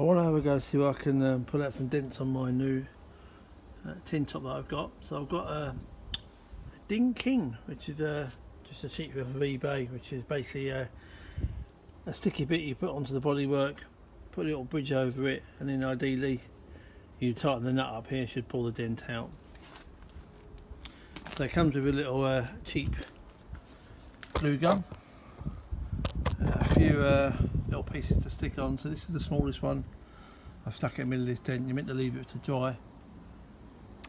I want to have a go see if I can pull out some dents on my new tin top that I've got. So I've got a Ding King, which is just a cheap one of eBay, which is basically a sticky bit you put onto the bodywork, put a little bridge over it, and then ideally you tighten the nut up here, should pull the dent out. So it comes with a little cheap glue gun, a few little pieces to stick on. So this is the smallest one. I've stuck it in the middle of this dent. You're meant to leave it to dry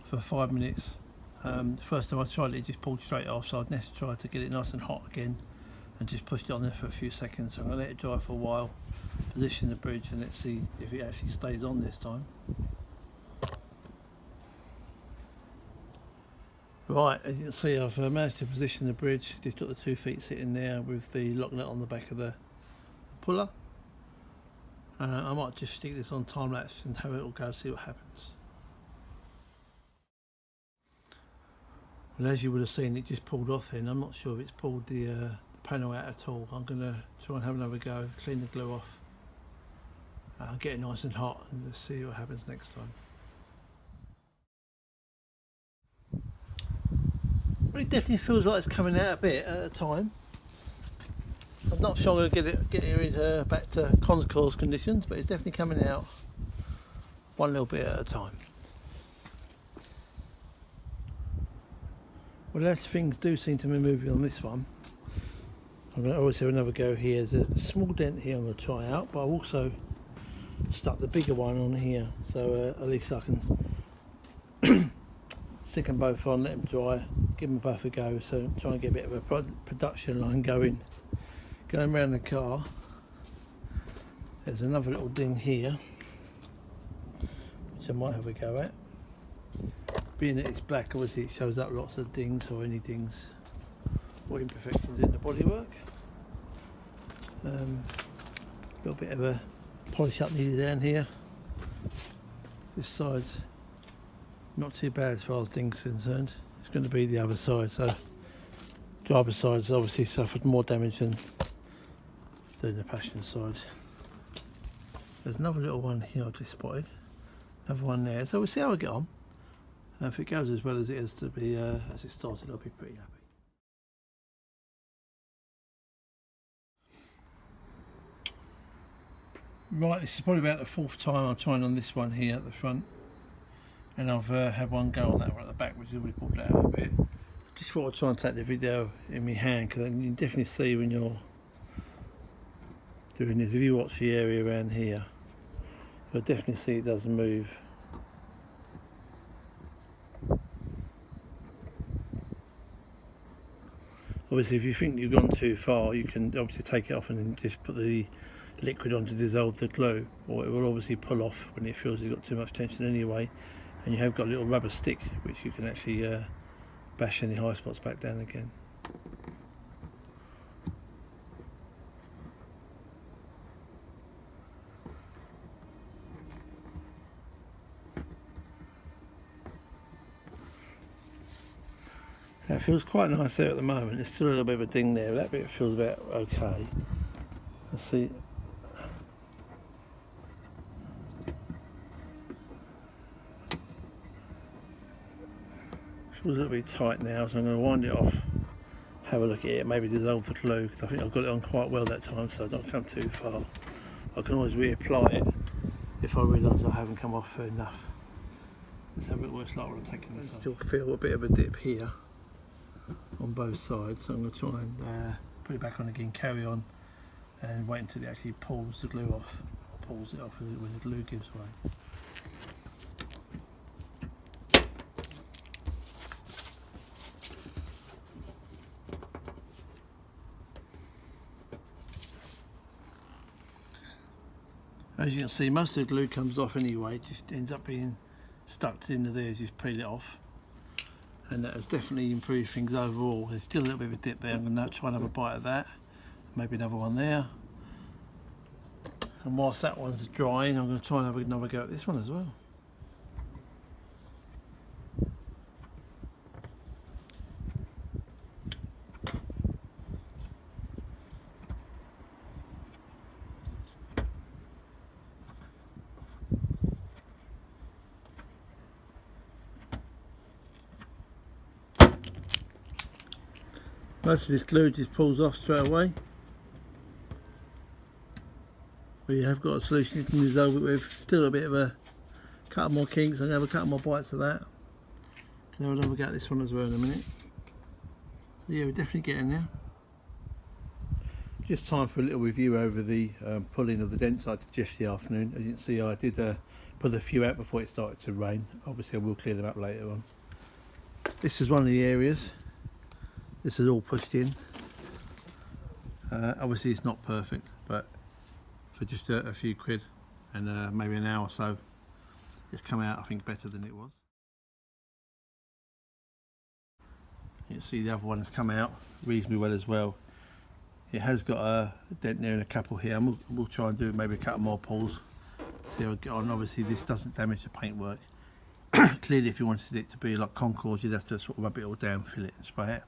for 5 minutes. The first time I tried it, it just pulled straight off, so I'd next try to get it nice and hot again and just pushed it on there for a few seconds. So I'm going to let it dry for a while, position the bridge, and let's see if it actually stays on this time. Right, as you can see, I've managed to position the bridge. Just got the 2 feet sitting there with the lock nut on the back of the puller. I might just stick this on time lapse and have it all go, see what happens. Well, as you would have seen, it just pulled off then. I'm not sure if it's pulled the panel out at all. I'm going to try and have another go, clean the glue off, get it nice and hot, and let's see what happens next time. Well, it definitely feels like it's coming out a bit at a time. I'm not sure I'm going to get it back to concourse conditions, but it's definitely coming out one little bit at a time. Well, as things do seem to be moving on this one, I'm going to always have another go here. There's a small dent here I'm going to try out, but I've also stuck the bigger one on here, so at least I can stick them both on, let them dry, give them both a go, so try and get a bit of a production line going around the car. There's another little ding here which I might have a go at. Being that it's black, obviously it shows up lots of dings or any dings or imperfections in the bodywork. A little bit of a polish up needed down here. This side's not too bad as far as dings are concerned. It's going to be the other side, so driver's side's obviously suffered more damage than the passenger side. There's another little one here I've just spotted, another one there, so we'll see how I get on. If it goes as well as it is to be as it started, I'll be pretty happy. Right, this is probably about the 4th time I'm trying on this one here at the front, and I've had one go on that one at the back, which has already pulled it out a bit. Just thought I'd try and take the video in my hand, because you can definitely see when you're doing this. If you watch the area around here, you'll definitely see it does move. Obviously, if you think you've gone too far, you can obviously take it off and then just put the liquid on to dissolve the glue, or it will obviously pull off when it feels you've got too much tension anyway. And you have got a little rubber stick which you can actually bash any high spots back down again. That feels quite nice there at the moment. There's still a little bit of a ding there, but that bit feels about okay. Let's see. Feels a little bit tight now, so I'm going to wind it off, have a look at it, maybe dissolve the glue, because I think I've got it on quite well that time, so I don't come too far. I can always reapply it if I realise I haven't come off enough. Let's have a look what it's like when I'm taking this off. I still feel a bit of a dip here on both sides, so I'm going to try and put it back on again, carry on, and wait until it actually pulls the glue off, or pulls it off when the glue gives way. As you can see, most of the glue comes off anyway, it just ends up being stuck into there as you peel it off. And that has definitely improved things overall. There's still a little bit of a dip there. I'm going to try and have a bite of that. Maybe another one there. And whilst that one's drying, I'm going to try and have another go at this one as well. Most of this glue just pulls off straight away. But you have got a solution you can dissolve it with. Still a bit of a couple more kinks. I'm going to have a couple more bites of that. Can have another go at this one as well in a minute. So yeah, we're definitely getting there. Just time for a little review over the pulling of the dents I did yesterday afternoon. As you can see, I did put a few out before it started to rain. Obviously I will clear them up later on. This is one of the areas. This is all pushed in. Obviously it's not perfect, but for just a few quid and maybe an hour or so, it's come out I think better than it was. You can see the other one has come out reasonably well as well. It has got a dent there and a couple here, and we'll try and do maybe a couple more pulls, see how we get on. Obviously this doesn't damage the paintwork. Clearly if you wanted it to be like Concord, you'd have to sort of rub it all down, fill it and spray it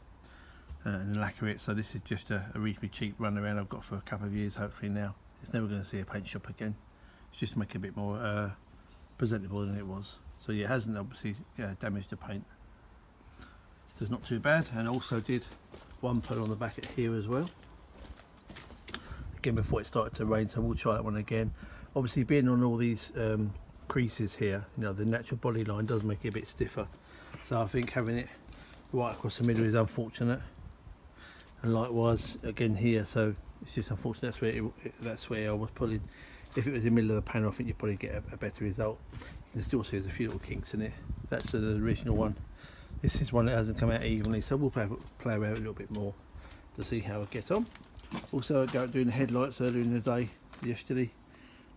and lacquer it. So this is just a reasonably cheap run around I've got for a couple of years hopefully now. It's never going to see a paint shop again. It's just to make it a bit more presentable than it was. So yeah, it hasn't obviously damaged the paint. So it's not too bad, and also did one pull on the back here as well. Again before it started to rain, so we'll try that one again. Obviously being on all these creases here, you know, the natural body line does make it a bit stiffer. So I think having it right across the middle is unfortunate. And likewise again here, so it's just unfortunate that's where I was pulling. If it was in the middle of the panel, I think you'd probably get a better result. You can still see there's a few little kinks in it. That's the original one. This is one that hasn't come out evenly, so we'll play around a little bit more to see how I get on. Also go out doing the headlights earlier in the day yesterday.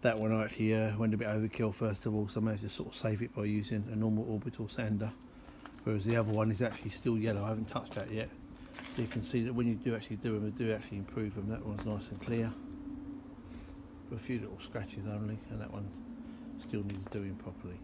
That one I actually went a bit overkill first of all, so I managed to sort of save it by using a normal orbital sander. Whereas the other one is actually still yellow, I haven't touched that yet. So you can see that when you do actually do them, they do actually improve them. That one's nice and clear. But a few little scratches only, and that one still needs doing properly.